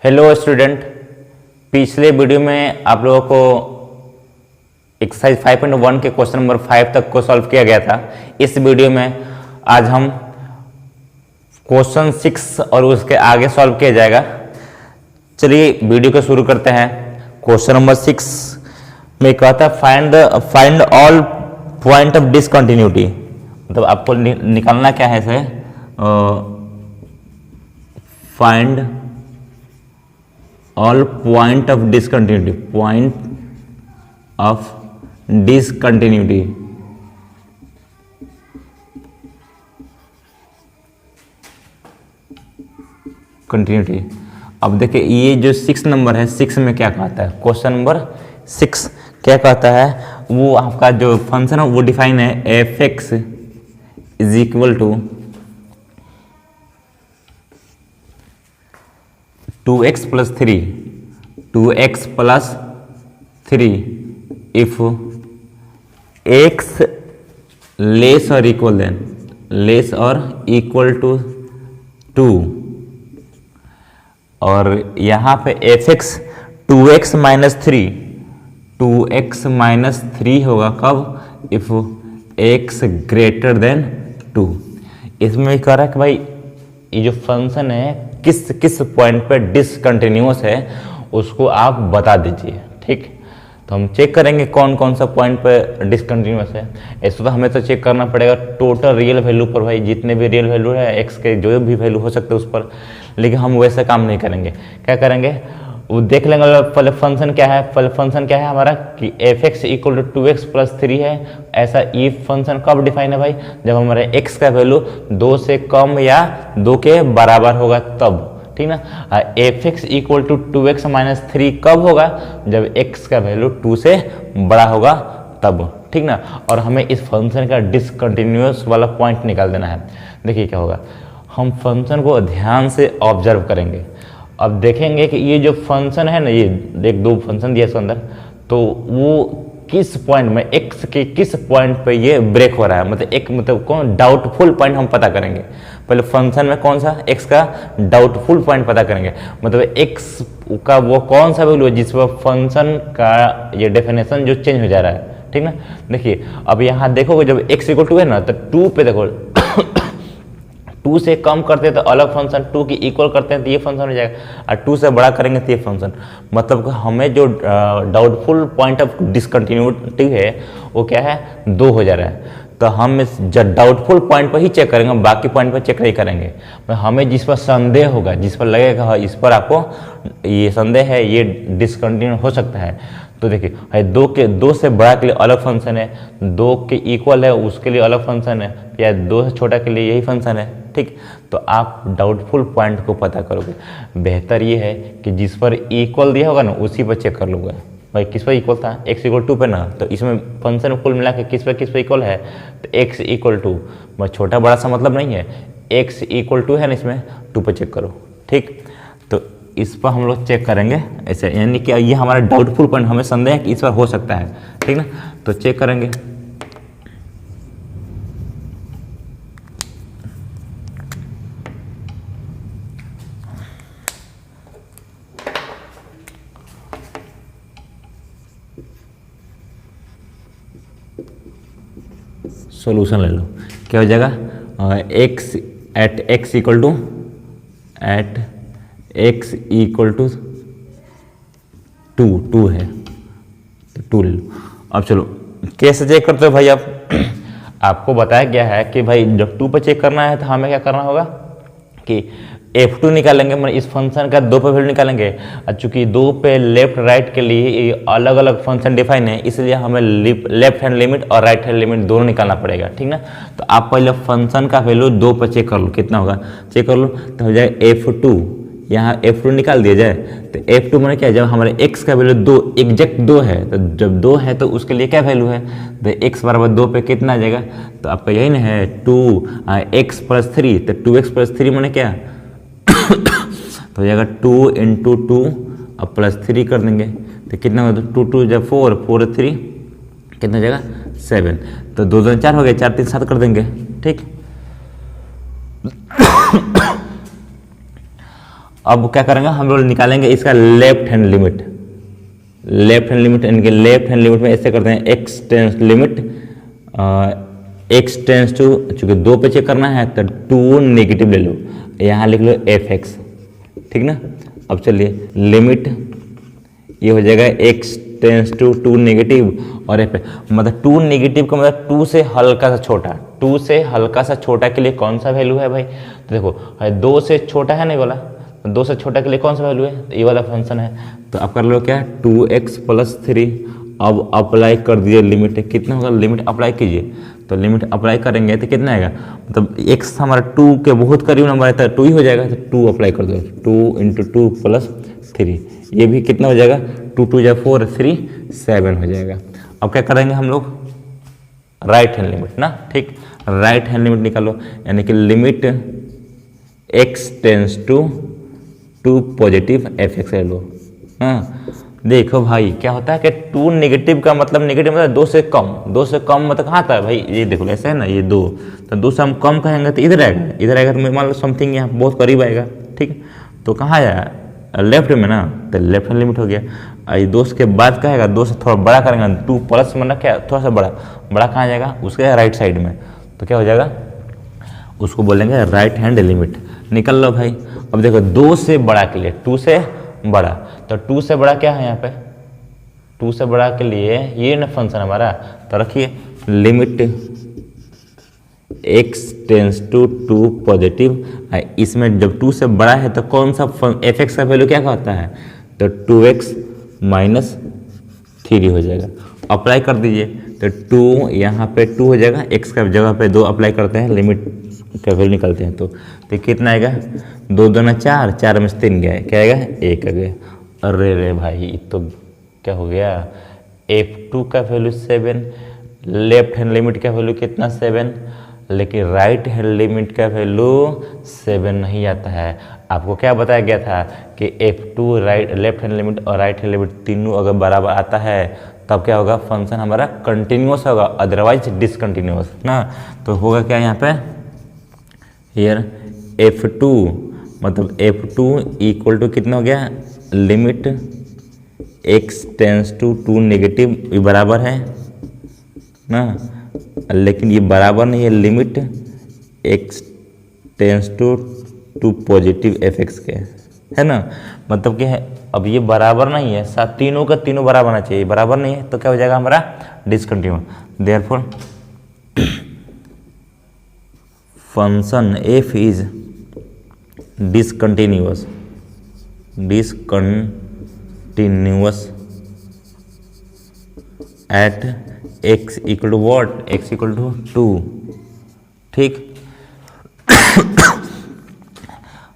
Hello student, पिछले video में आप लोगों को एक्सरसाइज 5.1 के क्वेश्चन नंबर 5 तक को सॉल्व किया गया था। इस वीडियो में आज हम क्वेश्चन 6 और उसके आगे सॉल्व किया जाएगा। चलिए वीडियो को शुरू करते हैं। क्वेश्चन नंबर 6 में कहता है find all point of discontinuity. मतलब आपको निकालना क्या है इसे, find all point of discontinuity, point of discontinuity। Continuity. अब देखिए ये जो 6 नंबर है, 6 में क्या कहता है, क्वेश्चन नंबर 6 क्या कहता है, वो आपका जो फंक्शन है वो डिफाइन है f x is equal to 2x plus 3 2x plus 3 if x less or equal than less or equal to 2। और यहाँ पे F x 2x minus 3 2x minus 3 होगा कब, इफ x ग्रेटर देन 2। इसमें कह रहा है कि भाई ये जो फंक्शन है किस पॉइंट पे डिसकंटिन्यूअस है उसको आप बता दीजिए। ठीक, तो हम चेक करेंगे कौन कौन सा पॉइंट पे डिसकंटिन्यूअस है। ऐसा तो हमें तो चेक करना पड़ेगा टोटल रियल वैल्यू पर, भाई जितने भी रियल वैल्यू है एक्स के जो भी वैल्यू हो सकते हैं उस पर, लेकिन हम वैसे काम नहीं करेंगे। क्या करेंगे वो देख लेंगे। पहले फंक्शन क्या है, पहले फंक्शन क्या है हमारा कि f x equal to 2x plus 3 है। ऐसा ई फंक्शन कब डिफाइन है भाई, जब हमारे x का वैल्यू 2 से कम या 2 के बराबर होगा तब। ठीक ना, f x equal to 2x minus 3 कब होगा, जब x का वैल्यू 2 से बड़ा होगा तब। ठीक ना, और हमें इस फंक्शन का डिसकंटिन्यूअस वाला पॉइंट निकाल देना है। देखिए क्या होगा, हम फंक्शन को ध्यान से ऑब्जर्व करेंगे। अब देखेंगे कि ये जो फंक्शन है ना, ये एक दो फंक्शन दिया इसके अंदर, तो वो किस पॉइंट में x के किस पॉइंट पे ये ब्रेक हो रहा है, मतलब कौन डाउटफुल पॉइंट हम पता करेंगे। पहले फंक्शन में कौन सा x का डाउटफुल पॉइंट पता करेंगे, मतलब x का वो कौन सा वैल्यू है जिस पर फंक्शन का ये डेफिनेशन जो चेंज हो जा रहा है। ठीक ना, देखिए अब यहाँ देखोगे जब x इक्वल टू है ना, तो 2 पे देखो 2 से कम करते हैं तो अलग फंक्शन, 2 की इक्वल करते हैं तो ये फंक्शन हो जाएगा, और 2 से बड़ा करेंगे तो ये फंक्शन। मतलब हमें जो डाउटफुल पॉइंट ऑफ डिसकंटिन्यूटी है वो क्या है, 2 हो जा रहा है। तो हम इस डाउटफुल पॉइंट पर ही चेक करेंगे, बाकी पॉइंट पर चेक नहीं करेंगे। हमें जिस पर संदेह होगा, जिस पर लगेगा इस पर आपको ये संदेह है, ये डिसकंटिन्यू हो सकता है, तो देखिए 2 से बड़ा के लिए अलग फंक्शन है, 2 के इक्वल है उसके लिए अलग फंक्शन है, या 2 से छोटा के लिए यही फंक्शन है। ठीक, तो आप डाउटफुल पॉइंट को पता करोगे। बेहतर ये है कि जिस पर इक्वल दिया होगा ना उसी पर चेक कर लोगे। भाई किस पर इक्वल था, x इक्वल 2 पे ना, तो इसमें फंक्शन कुल मिला के किस पे इक्वल है, तो x इक्वल 2। बस छोटा बड़ा सा मतलब नहीं है, x इक्वल 2 है ना, इसमें 2 पे चेक करो। ठीक, तो इस पर हम लोग चेक करेंगे ऐसे, यानी कि ये हमारा डाउटफुल पॉइंट, हमें संदेह है कि इस पर हो सकता है। ठीक ना, तो चेक करेंगे। सॉल्यूशन ले लो, क्या हो जाएगा, x at x equal to at x equal to 2 है तो 2 ले लो। अब चलो कैसे चेक करते हो भाई आप आपको बताया गया है कि भाई जब 2 पे चेक करना है तो हमें क्या करना होगा कि F2 निकालेंगे, मतलब इस फंक्शन का 2 पे वैल्यू निकालेंगे। और चूंकि 2 पे लेफ्ट राइट के लिए अलग अलग फंक्शन डिफाइन है, इसलिए हमें लेफ्ट हैंड लिमिट और राइट हैंड लिमिट दोनों निकालना पड़ेगा। ठीक ना, तो आप पहले फंक्शन का वैल्यू 2 पे चेक कर लो, कितना होगा चेक कर लो, तो हो जाएगा F2। यहाँ F2 निकाल दिया जाए तो F2 मैंने क्या, जब हमारे x का वैल्यू 2 एग्जैक्ट 2 है, तो जब 2 है तो उसके लिए क्या वैल्यू है, तो x बराबर 2 पे कितना आ जाएगा, तो आपका यही ना है 2x प्लस 3, तो 2x प्लस 3 मैंने क्या तो हो जाएगा 2 इंटू 2 अब प्लस 3 कर देंगे तो कितना होगा, 2 2 जब 4 4 3 कितना हो जाएगा 7, तो 2 2 4 हो गया, 4 3 7 कर देंगे। ठीक, अब क्या करेंगे हम लोग, निकालेंगे इसका left hand limit. Left hand limit इनके लेफ्ट हैंड लिमिट में ऐसे करते हैं, x tends limit x tends to, चूंकि 2 पे चेक करना है तो 2 नेगेटिव ले लो, यहाँ लिख लो एफ एक्स, ठीक ना। अब चलिए लिमिट ये हो जाएगा एक्स टेंस टू 2 नेगेटिव और एफ, मतलब 2 नेगेटिव का मतलब 2 से हल्का सा छोटा, 2 से हल्का सा छोटा के लिए कौन सा वैल्यू है भाई, तो देखो 2 से छोटा है नहीं वाला, 2 से छोटा के लिए कौन सा वैल्यू है, तो ये वाला फंक्शन है। तो अब कर लो क्या, 2x + 3। अब अप्लाई कर दीजिए लिमिट, कितना होगा, लिमिट अप्लाई कीजिए, तो लिमिट अप्लाई करेंगे तो कितना आएगा, मतलब x हमारा 2 के बहुत करीब नंबर है तो 2 ही हो जाएगा, तो 2 अप्लाई कर दो, 2 × 2 + 3, ये भी कितना हो जाएगा, 2 × 2 = 4, 3 7 हो जाएगा। अब क्या करेंगे हम लोग, राइट हैंड लिमिट ना, ठीक, राइट हैंड लिमिट निकालो, यानी कि limit x tends to 2 positive F x ले लो। हाँ देखो भाई क्या होता है कि 2 नेगेटिव का मतलब, नेगेटिव मतलब 2 से कम, 2 से कम मतलब कहाँ आता है भाई, ये देखो ऐसा है ना, ये 2, तो 2 से हम कम कहेंगे तो इधर आएगा, इधर आएगा तो मान लो समथिंग यहाँ बहुत करीब आएगा, ठीक, तो कहाँ आया, लेफ्ट में ना, तो लेफ्ट हैंड लिमिट हो गया। ये 2 के बाद क्या आएगा, 2 से थोड़ा बड़ा करेंगे, 2 प्लस मतलब क्या, थोड़ा सा बड़ा, बड़ा कहाँ जाएगा, उसके राइट साइड में, तो क्या हो जाएगा, उसको बोलेंगे राइट हैंड लिमिट। निकल लो भाई। अब देखो 2 से बड़ा के लिए, 2 से बड़ा, तो 2 से बड़ा क्या है यहाँ पे, 2 से बड़ा के लिए ये ना फंक्शन हमारा, तो रखिए limit x tends to 2 positive, इसमें जब 2 से बड़ा है तो कौन सा एफ एक्स का वैल्यू क्या होता है, तो 2x - 3 हो जाएगा। अप्लाई कर दीजिए, तो 2 यहाँ पे 2 हो जाएगा, x का जगह पे 2 अप्लाई करते हैं, लिमिट का वैल्यू निकालते हैं, तो कितना आएगा, 2 दूना 4, 4 में से 3 गया है, क्या आएगा, 1 आ गया। अरे रे भाई तो क्या हो गया, f2 का वैल्यू 7, लेफ्ट हैंड लिमिट का वैल्यू कितना 7, लेकिन राइट हैंड लिमिट का वैल्यू 7 नहीं आता है। आपको क्या बताया गया था कि f2 right left hand limit और राइट हैंड लिमिट तीनों अगर बराबर आता है तब क्या होगा, फंक्शन हमारा कंटिन्यूअस होगा, अदरवाइज डिसकंटिन्यूअस ना। तो होगा क्या यहाँ पे, हियर f2 मतलब f2 = कितना हो गया, limit x tends to 2 negative, ये बराबर है ना, लेकिन ये बराबर नहीं है limit x tends to 2 positive F x के, है ना, मतलब कि है, अब ये बराबर नहीं है, साथ तीनों का तीनों बराबर होना चाहिए, बराबर नहीं है तो क्या हो जाएगा हमारा, discontinue. Therefore function f is discontinuous at x = what, x = 2, ठीक।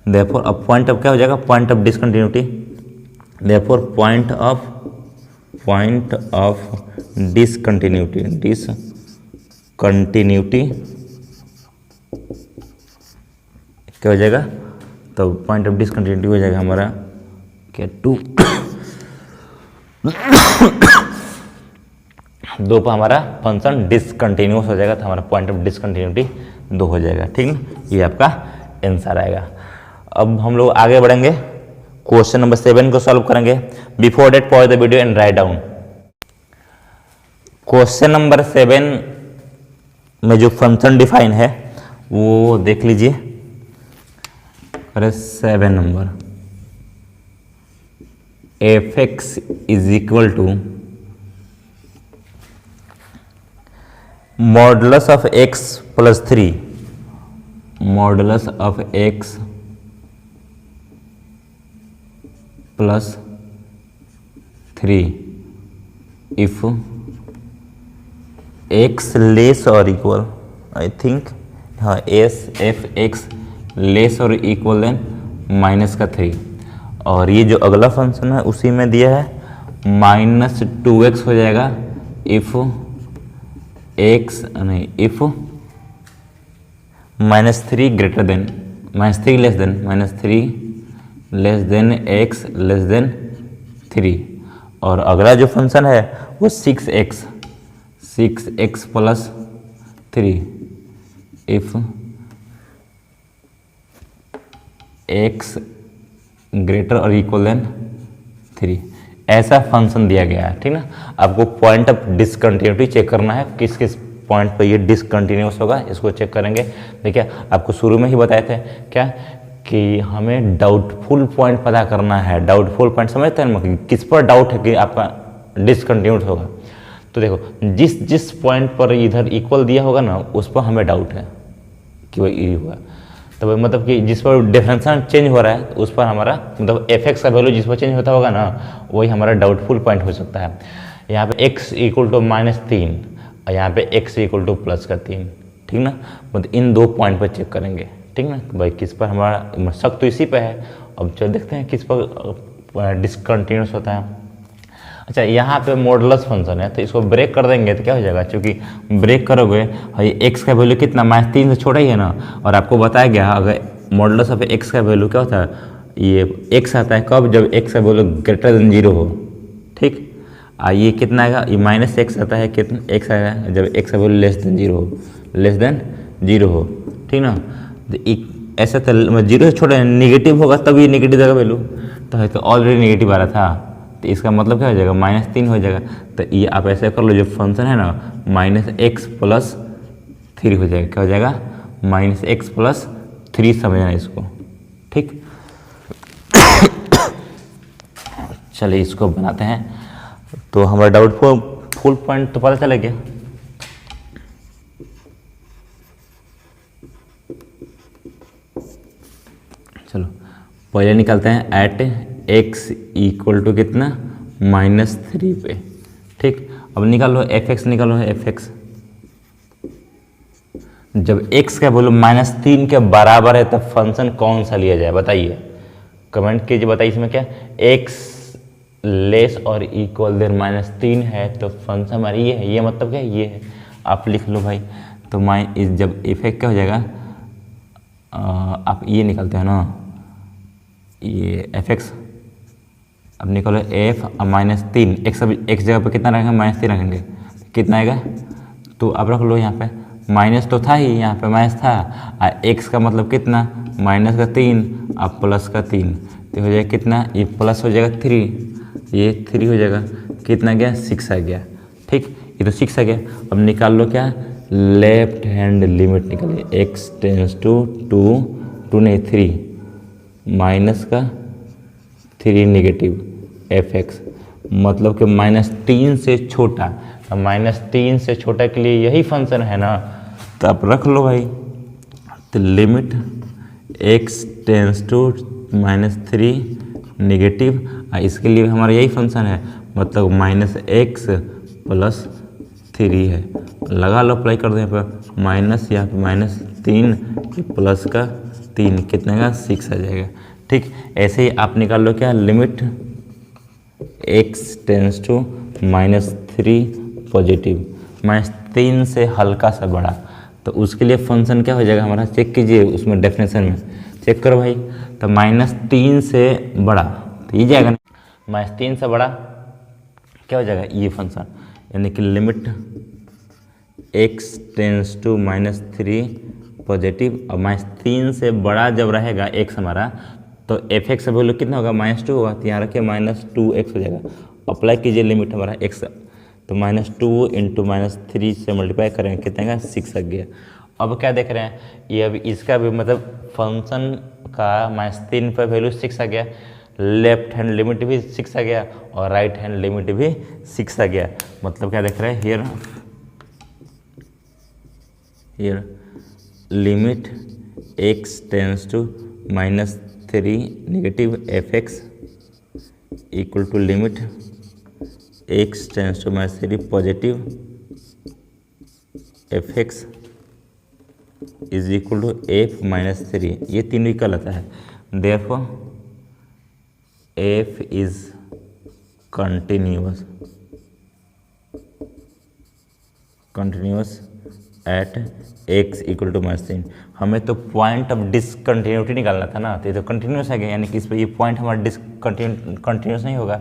therefore अब पॉइंट ऑफ क्या हो जाएगा, point of discontinuity, therefore point of discontinuity क्या हो जाएगा, तो पॉइंट ऑफ डिसकंटिन्यूटी हो जाएगा हमारा क्या, 2 2 पर हमारा फंक्शन डिसकंटिन्यूअस हो जाएगा, तो हमारा पॉइंट ऑफ डिसकंटिन्यूटी 2 हो जाएगा, ठीक ना, ये आपका आंसर आएगा। अब हम लोग आगे बढ़ेंगे, क्वेश्चन नंबर 7 को सॉल्व करेंगे। Before that pause the video and write down. Question number 7 में जो फंक्शन डिफाइन है वो देख लीजिए। अरे 7 number, f x is equal to modulus of x + 3, modulus of x + 3 if x less और इक्वल, आई थिंक हाँ, एफ एक्स लेस और इक्वल देन -3, और ये जो अगला फंक्शन है उसी में दिया है -2x हो जाएगा इफ x नहीं, if -3 greater than -3 less than x less then 3, और अगला जो फंक्शन है वो 6x + 3 इफ x ग्रेटर और इक्वल देन 3, ऐसा फंक्शन दिया गया है, ठीक ना। आपको पॉइंट ऑफ डिसकंटिन्यूटी चेक करना है, किस किस पॉइंट पर ये डिसकंटिन्यूस होगा, इसको चेक करेंगे। देखिए आपको शुरू में ही बताए थे क्या कि हमें डाउटफुल पॉइंट पता करना है। डाउटफुल पॉइंट समझते हैं ना, किस पर डाउट है कि आपका डिसकंटिन्यूट होगा। तो देखो जिस जिस पॉइंट पर इधर इक्वल दिया होगा ना, उस पर हमें डाउट है कि वो ये होगा। तो मतलब कि जिस पर डिफरेंशियल चेंज हो रहा है उस पर हमारा मतलब एफ का वैल्यू जिस पर चेंज होता होगा ना, वही हमारा डाउटफुल पॉइंट हो सकता है। यहाँ पे x इक्वल टू -3 और यहाँ पे x इक्वल टू +3, ठीक ना। मतलब इन दो पॉइंट पर चेक करेंगे, ठीक ना। तो भाई किस पर हमारा शक तो इसी पे है। अब चल देखते हैं किस पर डिसकंटिन्यूस होता है। अच्छा, यहाँ पे मॉडुलस फंक्शन है, तो इसको ब्रेक कर देंगे तो क्या हो जाएगा, क्योंकि ब्रेक करोगे भाई x का वैल्यू कितना -3 से छोटा ही है ना। और आपको बताया गया अगर मॉडुलस ऑफ x का वैल्यू क्या होता है, ये x आता है कब, जब x का वैल्यू ग्रेटर देन 0 हो, ठीक। ये कितना आएगा, ये -x आता है, कितना x आएगा जब x का वैल्यू लेस देन 0 हो, ठीक ना। तो ऐसा था 0 से छोटा निगेटिव होगा तब ये निगेटिव देगा वैल्यू, तो ऑलरेडी निगेटिव आ रहा था, तो इसका मतलब क्या हो जाएगा, -3 हो जाएगा। तो ये आप ऐसे कर लो, जो फंक्शन है ना -x + 3 हो जाएगा। क्या हो जाएगा, -x + 3 समझना इसको, ठीक। चलिए इसको बनाते हैं। तो हमारा डाउट फुल पॉइंट तो पता चला गया। चलो पहले निकालते हैं एट x इक्वल टू कितना, -3 पे, ठीक। अब निकालो f(x), निकालो f(x). जब x का वैल्यू -3 के बराबर है तब फंक्शन कौन सा लिया जाए, बताइए, कमेंट कीजिए, बताइए इसमें क्या x लेस और इक्वल देन -3 है तो फंक्शन हमारी ये है, ये मतलब क्या ये है, आप लिख लो भाई। तो जब f(x) क्या हो जाएगा, आप ये निकालते हैं ना, ये f(x), अब निकालो f और -3, x जगह पे कितना रखेंगे, -3 रखेंगे, कितना आएगा, तो अब रख लो यहाँ पे माइनस तो था ही, यहाँ पे माइनस था, और x का मतलब कितना, -3 और +3, तो हो जाएगा कितना, ये प्लस हो जाएगा 3, ये 3 हो जाएगा, कितना गया 6 आ गया, ठीक। ये तो 6 आ गया। अब निकाल लो क्या, लेफ्ट हैंड लिमिट निकालिए, x टेंस टू 2 नहीं 3 माइनस का 3 नेगेटिव f(x), मतलब कि -3 से छोटा। अब -3 से छोटा के लिए यही फंक्शन है ना, तो आप रख लो भाई। तो limit x tends to -3 negative, इसके लिए हमारा यही फंक्शन है, मतलब -x + 3 है। लगा लो, अप्लाई कर दें पर माइनस, यहाँ पे -3 प्लस का 3 कितने का 6 आ जाएगा, ठीक। ऐसे ही आप निकाल लो क्या, limit x tends to -3 positive, -3 से हल्का सा बड़ा, तो उसके लिए फंक्शन क्या हो जाएगा हमारा, चेक कीजिए उसमें डेफिनेशन में, चेक करो भाई। तो -3 से बड़ा तो ये जाएगा ना, -3 से बड़ा क्या हो जाएगा ये फंक्शन, यानी कि limit x tends to -3 positive, और -3 से बड़ा जब रहेगा x हमारा, तो f(x) का वैल्यू कितना होगा, -2 होगा, तो यहाँ रखिए -2x हो जाएगा। अप्लाई कीजिए लिमिट हमारा x, तो -2 इंटू -3 से मल्टीप्लाई करेंगे, कितने का 6 आ गया। अब क्या देख रहे हैं, ये अभी इसका भी मतलब फंक्शन का -3 पर वैल्यू 6 आ गया, लेफ्ट हैंड लिमिट भी 6 आ गया और राइट हैंड लिमिट भी 6 आ गया। मतलब क्या देख रहे हैं, here limit x tends to -3 negative f(x) equal to limit x tends to -3 positive f(x) is equal to f -3, ये तीनों इक्वल आता है। Therefore f is continuous at x equal to -3। हमें तो पॉइंट ऑफ डिसकंटिन्यूटी निकालना था ना, तो ये तो कंटिन्यूस है, यानी कि इस पर ये पॉइंट हमारा कंटिन्यूस नहीं होगा।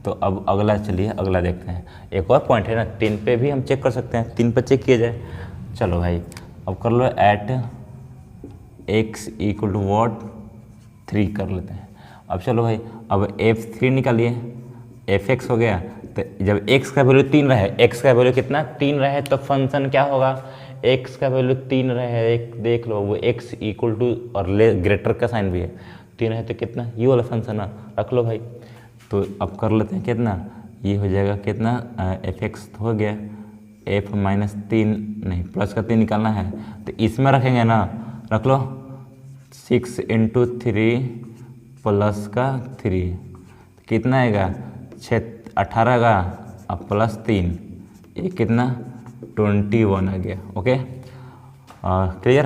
तो अब अगला, चलिए अगला देखते हैं। एक और पॉइंट है ना 3 पे भी हम चेक कर सकते हैं, 3 पे चेक किया जाए। चलो भाई अब कर लो, at x equal to what 3 कर लेते हैं। अब चलो भाई, अब f3 निकालिए, fx हो गया। तो जब x का वैल्यू 3 रहे, x का वैल्यू कितना 3 रहे, तो फंक्शन क्या होगा, x का वैल्यू 3 रहे, एक देख लो वो x इक्वल टू और ले ग्रेटर का साइन भी है, 3 है तो कितना ये वाला फंक्शन है, रख लो भाई। तो अब कर लेते हैं कितना, ये हो जाएगा कितना fx हो गया, f माइनस 3 नहीं प्लस का 3 निकालना है, तो इसमें रखेंगे ना, रख लो 6 इंटू 3 प्लस का 3 कितना आएगा 18 का, अब प्लस 3 ये कितना 21 आ गया। Okay clear.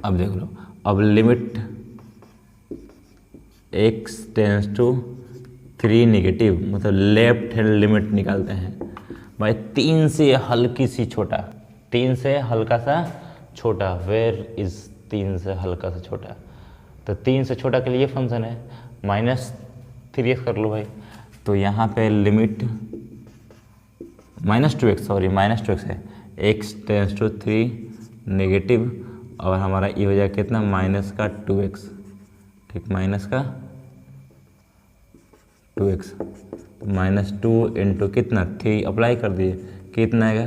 अब देख लो, अब limit x tends to 3 negative, मतलब लेफ्ट हैंड लिमिट निकालते हैं भाई, 3 से हल्की सी छोटा, 3 से हल्का सा छोटा, वेयर इज 3 से हल्का सा छोटा, तो 3 से छोटा के लिए फंक्शन है -3x कर लो भाई। तो यहाँ पे लिमिट -2x है, x टेंस टू 3 नेगेटिव, और हमारा ये हो जाएगा कितना -2x, ठीक, -2x, -2 इंटू कितना 3 अप्लाई कर दिए, कितना आएगा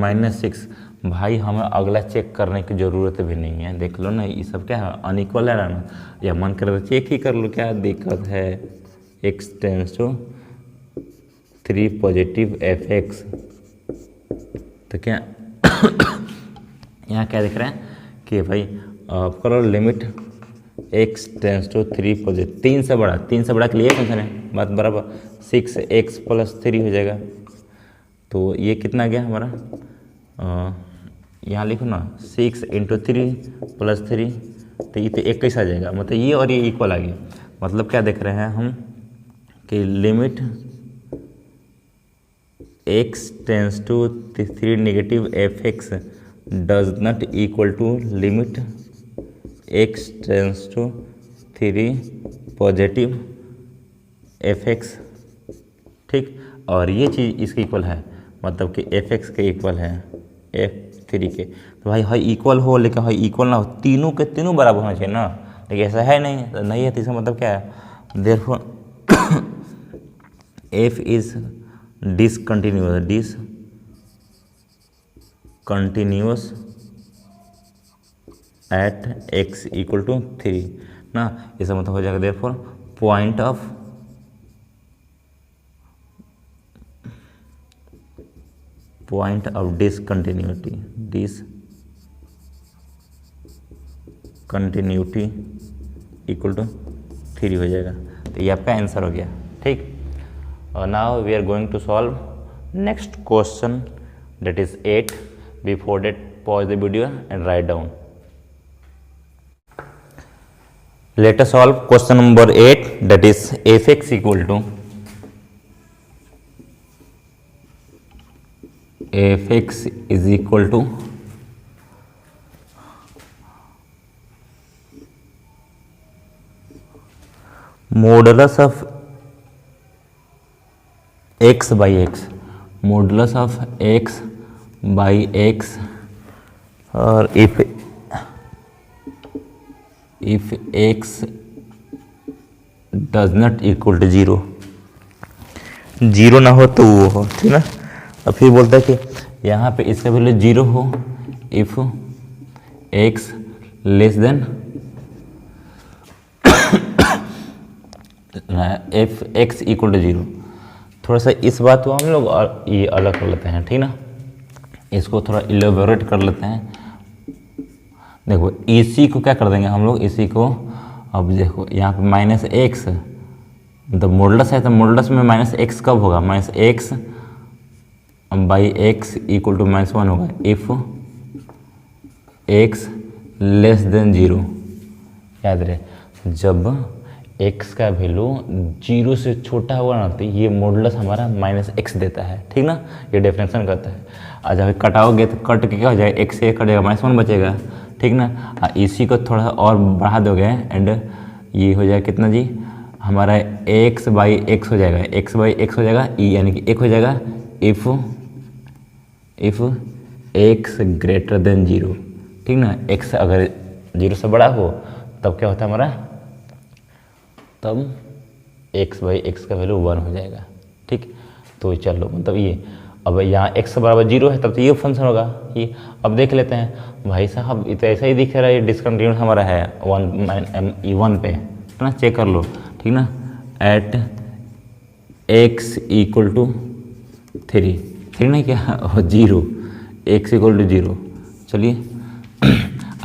-6। भाई हमें अगला चेक करने की ज़रूरत भी नहीं है, देख लो ना ये सब क्या है अनइक्वल है ना, या मन करे तो चेक ही कर लो, क्या दिक्कत है। x tends to 3 positive fx, तो क्या यहाँ क्या दिख रहा है कि भाई करो limit x tends to 3 positive, 3 से बड़ा के लिए फंक्शन है, बात बराबर, 6x प्लस 3 हो जाएगा। तो ये कितना गया हमारा, यहाँ लिखो ना 6 इंटू 3 प्लस 3, तो ये तो 21 आ जाएगा, मतलब ये और ये इक्वल आ गया। मतलब क्या देख रहे हैं हम कि limit x tends to 3 negative fx does not equal to limit x tends to 3 positive fx, ठीक। और ये चीज़ इसके इक्वल है, मतलब कि fx के इक्वल है f3 के। तो भाई हाई इक्वल हो, लेकिन हाई इक्वल ना हो, तीनों के तीनों बराबर होना चाहिए ना, लेकिन ऐसा है नहीं है, तो इसका मतलब क्या है, therefore f is discontinuous at x equal to 3 ना, इसका मतलब हो जाएगा therefore point of discontinuity equal to 3 हो जाएगा। तो ये आपका आंसर हो गया, ठीक। और now we are going to solve next question, that is 8. Before that, pause the video and write down. Let us solve question number 8, that is fx equal to modulus of x by x, modulus of x by x, और if x does not equal to 0, 0 ना हो तो वो हो, ठीक ना। अब फिर बोलता है कि यहाँ पे इसका वैल्यू 0 हो if x less than f x equal to 0। थोड़ा सा इस बात को हम लोग और ये अलग कर लेते हैं, ठीक ना, इसको थोड़ा इलेबोरेट कर लेते हैं। देखो इसी को क्या कर देंगे हम लोग, इसी को, अब देखो यहाँ पे -x, मतलब मॉडुलस है तो मॉडुलस में -x कब होगा, -x by x equal to -1 होगा इफ x लेस देन 0। याद रहे, जब x का वैल्यू 0 से छोटा होगा ना, तो ये मॉडुलस हमारा -x देता है, ठीक ना, ये डेफिनेशन करता है। आज जब कटाओगे तो कट के क्या हो जाएगा, x से कटेगा -1 बचेगा, ठीक ना। इसी को थोड़ा सा और बढ़ा दोगे एंड ये हो जाएगा कितना जी, हमारा x बाई x हो जाएगा, x बाई x हो जाएगा, यानी कि 1 हो जाएगा इफ x ग्रेटर देन 0, ठीक ना। x अगर 0 से बड़ा हो तब क्या होता है हमारा तब x/x का वैल्यू 1 हो जाएगा। ठीक, तो चलो मतलब ये अब यहाँ x बराबर 0 है तब तो ये फंक्शन होगा ये। अब देख लेते हैं भाई साहब, ये तो ऐसा ही दिख रहा है, ये डिसकंटिन्यूस हमारा है 1 पे, है ना, चेक कर लो, ठीक ना, एट x = 3, ठीक ना, क्या 0, x = 0। चलिए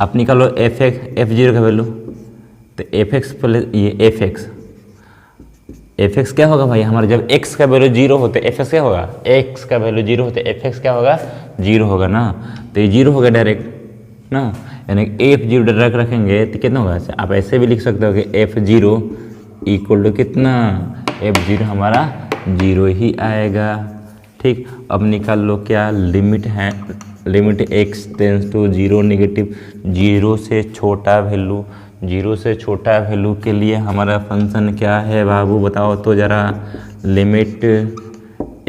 आप निकालो f0 का वैल्यू, तो fx प्लस ये fx क्या होगा भाई हमारा, जब x का वैल्यू 0 होते fx क्या होगा, x का वैल्यू 0 होते fx क्या होगा, 0 होगा ना, तो ये 0 होगा डायरेक्ट ना, यानी f0 डायरेक्ट रखेंगे तो कितना होगा। आप ऐसे भी लिख सकते हो कि f0 = कितना, f0 हमारा 0 ही आएगा। ठीक, अब निकाल लो क्या लिमिट है, limit x tends to 0 negative, 0 से छोटा वैल्यू, 0 से छोटा वैल्यू के लिए हमारा फंक्शन क्या है बाबू, बताओ तो ज़रा। Limit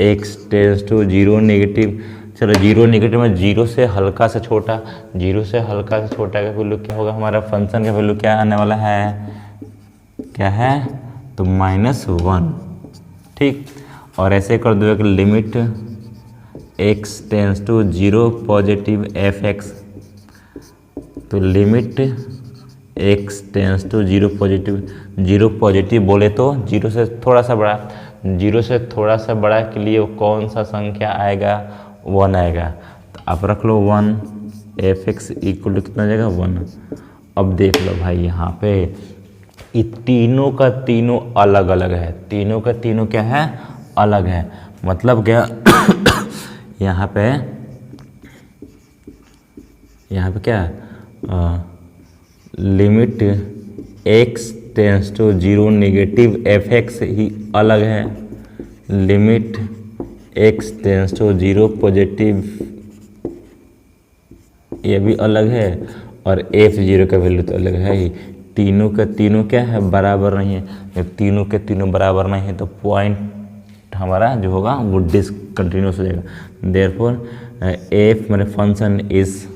x tends to 0 negative, चलो 0 नेगेटिव में 0 से हल्का सा छोटा, 0 से हल्का सा छोटा का वैल्यू क्या होगा, हमारा फंक्शन का वैल्यू क्या आने वाला है, क्या है, तो -1। ठीक, और ऐसे कर दो एक limit x tends to 0 positive fx, तो limit x tends to 0 positive, 0 positive बोले तो 0 से थोड़ा सा बड़ा, 0 से थोड़ा सा बड़ा के लिए कौन सा संख्या आएगा, 1 आएगा, तो आप रख लो 1, fx = कितना हो जाएगा, 1। अब देख लो भाई यहाँ पे ये तीनों का तीनों अलग अलग है, तीनों का तीनों क्या है, अलग है, मतलब क्या यहाँ पे क्या limit x tends to 0 negative fx ही अलग है, limit x tends to 0 positive ये भी अलग है, और f0 का वैल्यू तो अलग है ही। तीनों का तीनों क्या है, बराबर नहीं है, जब तीनों के तीनों बराबर नहीं है तो पॉइंट हमारा जो होगा वो डिसकंटिन्यूस हो जाएगा। देयरफॉर f मेरे function is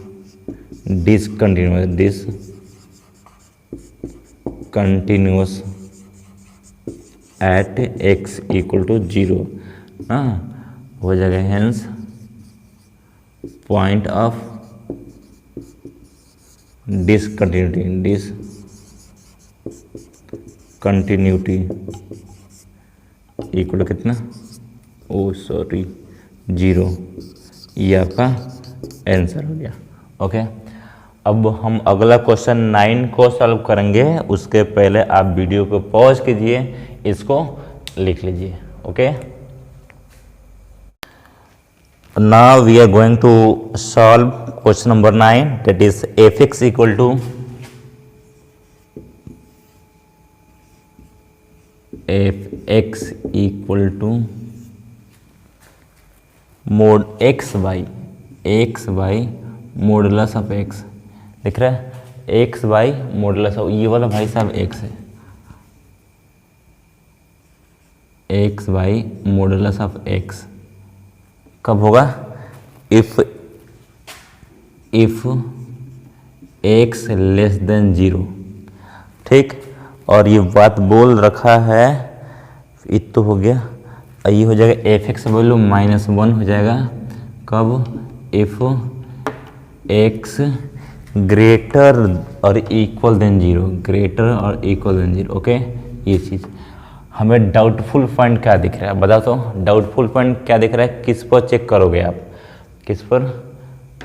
discontinuous at x = 0, हाँ हो जाएगा, hence point of discontinuity equal कितना, ओ सॉरी 0, ये आपका आंसर हो गया। ओके, अब हम अगला क्वेश्चन 9 को सॉल्व करेंगे, उसके पहले आप वीडियो को पॉज कीजिए, इसको लिख लीजिए। Okay, now we are going to solve question number 9, that is fx = mod x by modulus of x, दिख रहा है, x बाई मॉडुलस ऑफ, ये वाला भाई साहब x है, x by modulus of x कब होगा, इफ x <0। ठीक, और ये बात बोल रखा है, ये तो हो गया, ये हो जाएगा fx वैल्यू -1 हो जाएगा, कब, इफ x ग्रेटर और इक्वल देन 0, ग्रेटर और इक्वल देन 0। ओके, ये चीज़ हमें डाउटफुल पॉइंट क्या दिख रहा है, बताओ तो, डाउटफुल पॉइंट क्या दिख रहा है, किस पर चेक करोगे आप, किस पर,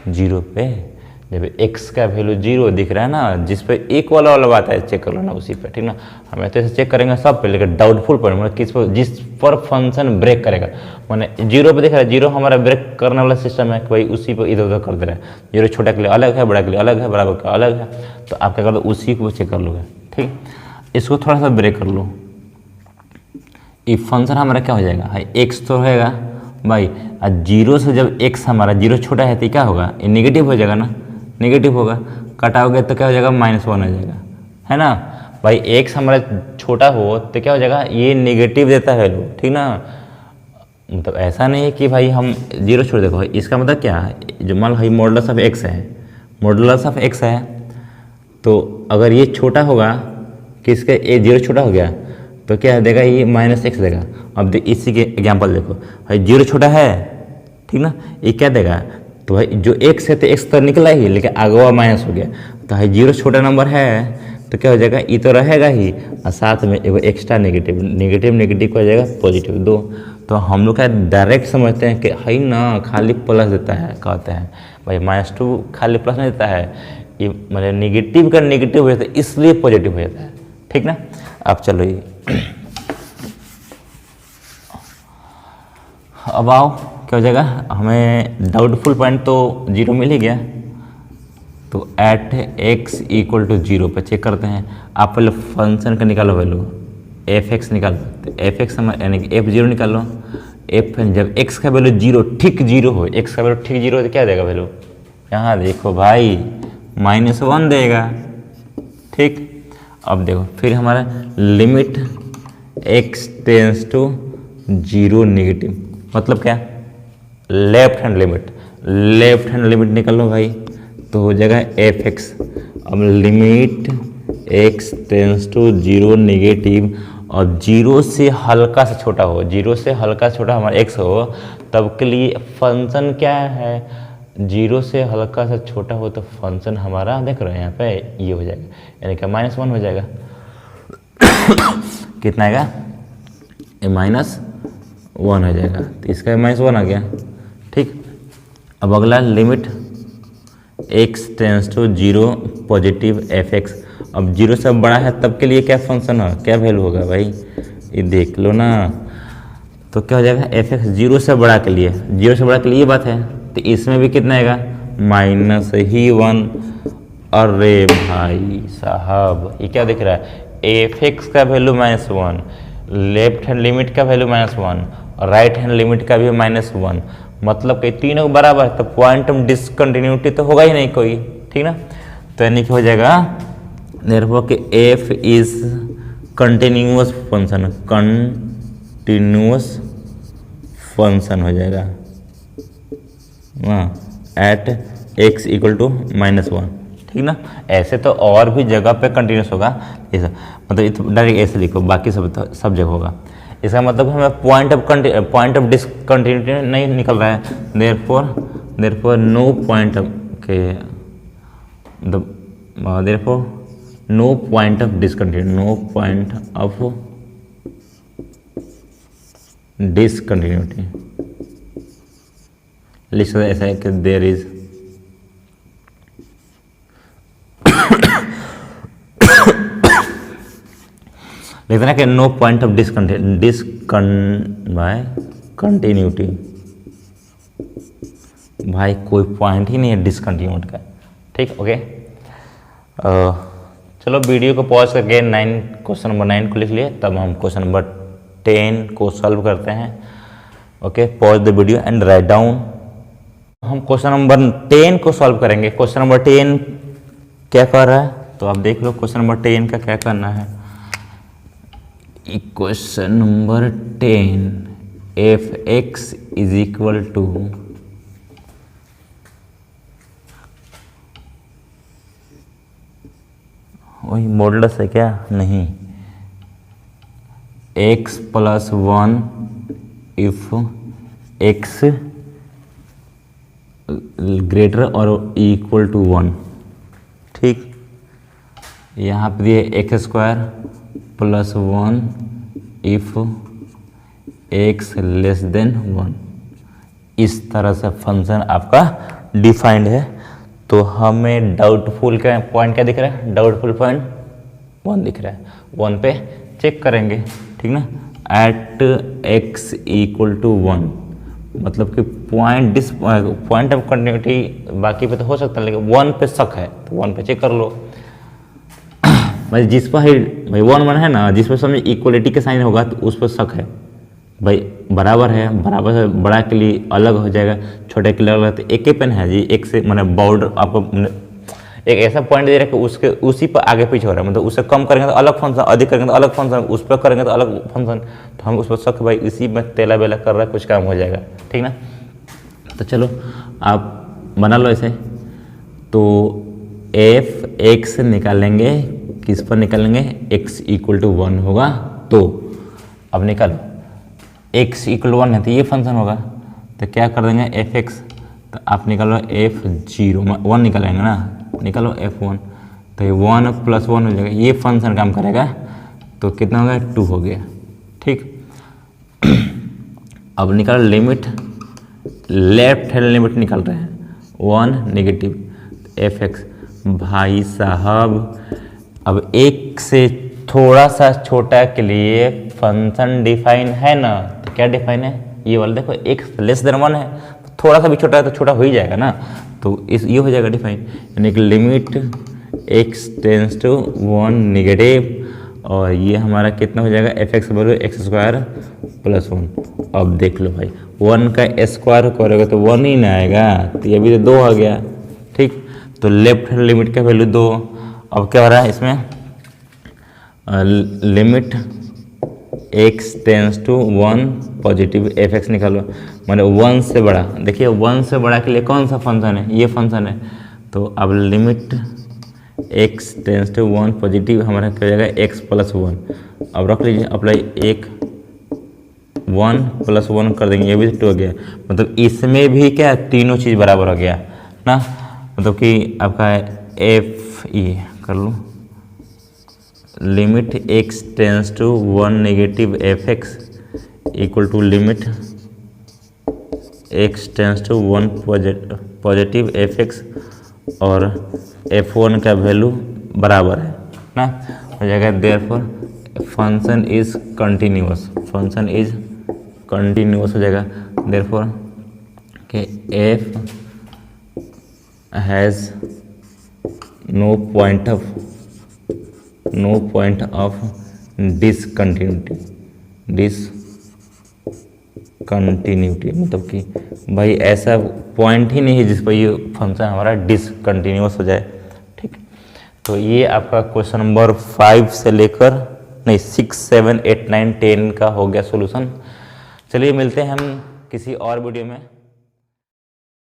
0 पे, जब x का वैल्यू 0 दिख रहा है ना, जिस पे इक्वल वाला बात है चेक कर लो ना उसी पे, ठीक ना। हमें तो ऐसे चेक करेंगे सब पे, लेकिन डाउटफुल पॉइंट मतलब किस पर, जिस पर फंक्शन ब्रेक करेगा, मैंने 0 पे दिख रहा है, 0 हमारा ब्रेक करने वाला सिस्टम है कि भाई उसी पर इधर उधर कर दे रहा है, 0 छोटा के लिए अलग है, बड़ा के लिए अलग है, बराबर का अलग है, तो आप क्या कर दो, उसी को चेक कर लोगे। ठीक, इसको थोड़ा सा ब्रेक कर लो, ये फंक्शन हमारा क्या हो जाएगा, हाई x तो रहेगा भाई, 0 से जब x हमारा 0 छोटा है तो क्या होगा, ये नेगेटिव हो जाएगा ना, नेगेटिव होगा, कटाओगे तो क्या हो जाएगा, -1 हो जाएगा, है ना भाई। x हमारा छोटा हो तो क्या हो जाएगा, ये नेगेटिव देता है वैल्यू, ठीक ना, मतलब ऐसा नहीं है कि भाई हम 0 छोड़, देखो इसका मतलब क्या है, जो मान लो मॉडुलस ऑफ x है, मॉडुलस ऑफ x है, तो अगर ये छोटा होगा, किसका, ये 0 छोटा हो गया, तो क्या देगा, ये -x देगा। अब इसी के एग्जाम्पल देखो भाई, 0 छोटा है, ठीक ना, ये क्या देगा, तो भाई जो x है तो x तो निकला ही, लेकिन आगे हुआ माइनस हो गया, तो भाई 0 छोटा नंबर है तो क्या हो जाएगा, ये तो रहेगा ही, और साथ में एक एक्स्ट्रा नेगेटिव, नेगेटिव को हो जाएगा पॉजिटिव 2। तो हम लोग क्या डायरेक्ट समझते हैं कि है ना खाली प्लस देता है, कहते हैं भाई -2 खाली प्लस नहीं देता है, ये मतलब नेगेटिव का नेगेटिव हो जाता है इसलिए पॉजिटिव हो जाता है, ठीक ना। अब चलो ये अब आओ क्या हो जाएगा, हमें डाउटफुल पॉइंट तो 0 मिल ही गया, तो एट x = 0 पर चेक करते हैं। आप पहले फंक्शन का निकालो वैल्यू, f(x) निकालो, तो f(x) यानी कि f0 निकालो। f जब x का वैल्यू 0 ठीक 0 हो, x का वैल्यू ठीक 0 हो तो क्या देगा वैल्यू, यहाँ देखो भाई -1 देगा, ठीक। अब देखो फिर हमारा limit x tends to 0 negative, मतलब क्या, लेफ्ट हैंड लिमिट निकाल लो भाई, तो हो जाएगा f(x). अब limit x tends to 0 negative, और 0 से हल्का सा छोटा हो, 0 से हल्का छोटा हमारा x हो, तब के लिए फंक्शन क्या है, 0 से हल्का सा छोटा हो तो फंक्शन हमारा देख रहे हैं यहाँ पे ये हो जाएगा, यानी कि -1 हो जाएगा। कितना आएगा, -1 हो जाएगा, तो इसका -1 आ गया, ठीक। अब अगला limit x tends to 0 positive f(x). अब 0 से बड़ा है तब के लिए क्या फंक्शन है, क्या वैल्यू होगा भाई, ये देख लो ना, तो क्या हो जाएगा f(x) 0 से बड़ा के लिए, 0 से बड़ा के लिए ये बात है, तो इसमें भी कितना आएगा, -1। अरे भाई साहब ये क्या दिख रहा है, f(x) का वैल्यू -1, लेफ्ट हैंड लिमिट का वैल्यू -1 और राइट हैंड लिमिट का भी -1, मतलब कि तीनों बराबर, तो पॉइंट ऑफ डिसकंटिन्यूटी तो होगा ही नहीं कोई, ठीक ना। तो यानी कि हो जाएगा देयरफॉर कि f इज कंटिन्यूअस फंक्शन हो जाएगा एट x = -1, ठीक ना। ऐसे तो और भी जगह पे कंटिन्यूस होगा, ऐसा मतलब डायरेक्ट ऐसे लिखो, बाकी सब जगह होगा। इसका मतलब हमें पॉइंट ऑफ डिसकंटिन्यूटी नहीं निकल रहा है, देयरफॉर नो पॉइंट ऑफ के therefore no point of discontinuity, लिख सकते ऐसा है कि देयर इज लिखते ना कि नो पॉइंट ऑफ कंटिन्यूटी, भाई कोई पॉइंट ही नहीं है डिसकंटिन्यूट का, ठीक। ओके, चलो वीडियो को पॉज करके क्वेश्चन नंबर 9 को लिख लिए, तब हम क्वेश्चन नंबर 10 को सॉल्व करते हैं। Okay, pause the video and write down. हम क्वेश्चन नंबर 10 को सॉल्व करेंगे। क्वेश्चन नंबर 10 क्या कर रहा है, तो आप देख लो क्वेश्चन नंबर 10 का क्या करना है। क्वेश्चन नंबर 10, f(x) = वही मॉडुलस है क्या, नहीं, x + 1 if x ग्रेटर और इक्वल टू 1, ठीक। यहाँ पे दिए x² + 1 इफ x <1। इस तरह से फंक्शन आपका डिफाइंड है। तो हमें डाउटफुल का पॉइंट क्या दिख रहा है, डाउटफुल पॉइंट 1 दिख रहा है, 1 पे चेक करेंगे, ठीक ना। एट x = 1, मतलब कि पॉइंट ऑफ कंटिन्यूटी बाकी पे तो हो सकता है, लेकिन 1 पे शक है तो 1 पे चेक कर लो। भाई जिस पर भाई 1 है ना, जिस पर समझ इक्वलिटी के साइन होगा तो उस पर शक है। भाई बराबर है, बराबर से बड़ा के लिए अलग हो जाएगा, छोटे के लिए अलग, तो एक ही पेन है जी, एक से मैंने बॉर्डर आपको एक ऐसा पॉइंट दे रहा है कि उसके उसी पर आगे पीछे हो रहा है, मतलब उससे कम करेंगे तो अलग फंक्शन, अधिक करेंगे तो अलग फंक्शन, उस पर करेंगे तो अलग फंक्शन, तो हम उस पर शक भाई इसी में तेला बेला कर रहा है, कुछ काम हो जाएगा, ठीक ना। तो चलो आप बना लो ऐसे। तो f(x) निकालेंगे, किस पर निकालेंगे, x = 1 होगा तो अब निकालो x इक्वल 1 है तो ये फंक्शन होगा, तो क्या कर देंगे एफ एक्स, तो आप निकालो f0 1 निकालेंगे ना, निकालो f1, तो ये 1 + 1 हो जाएगा, ये फंक्शन काम करेगा, तो कितना हो गया 2 हो गया। ठीक, अब निकालो लिमिट, लेफ्ट हैंड लिमिट निकाल रहे हैं 1 नेगेटिव एफ एक्स। भाई साहब अब एक से थोड़ा सा छोटा के लिए फंक्शन डिफाइन है ना, तो क्या डिफाइन है ये वाला, देखो x <1 है, थोड़ा सा भी छोटा है तो छोटा हो ही जाएगा ना, तो इस ये हो जाएगा डिफाइन, यानी कि limit x tends to 1 negative, और ये हमारा कितना हो जाएगा एफ एक्स बराबर x² + 1। अब देख लो भाई 1 का स्क्वायर करोगे तो 1 ही ना आएगा, तो ये भी तो 2 आ गया। ठीक, तो लेफ्ट हैंड लिमिट का वैल्यू 2। अब क्या हो रहा है इसमें, limit x tends to 1 positive F x निकालो, मतलब 1 से बड़ा, देखिए 1 से बड़ा के लिए कौन सा फंक्शन है, ये फंक्शन है, तो अब limit x tends to 1 positive हमारा क्या हो जाएगा x + 1। अब रख लीजिए अप्लाई 1 + 1 कर देंगे, ये भी 2 हो गया, मतलब इसमें भी क्या तीनों चीज़ बराबर हो गया ना, मतलब कि आपका एफ ई कर लो, limit x tends to 1 negative F x equal to limit x tends to 1 positive F X, और f1 का वैल्यू बराबर है ना, हो जाएगा therefore function is continuous, function is continuous हो जाएगा, देयरफॉर कि f has no point of discontinuity, मतलब कि भाई ऐसा पॉइंट ही नहीं है जिस पर ये फंक्शन हमारा डिसकंटिन्यूअस हो जाए। ठीक, तो ये आपका क्वेश्चन नंबर 5 से लेकर 6, 7, 8, 9, 10 का हो गया सॉल्यूशन। चलिए मिलते हैं हम किसी और वीडियो में।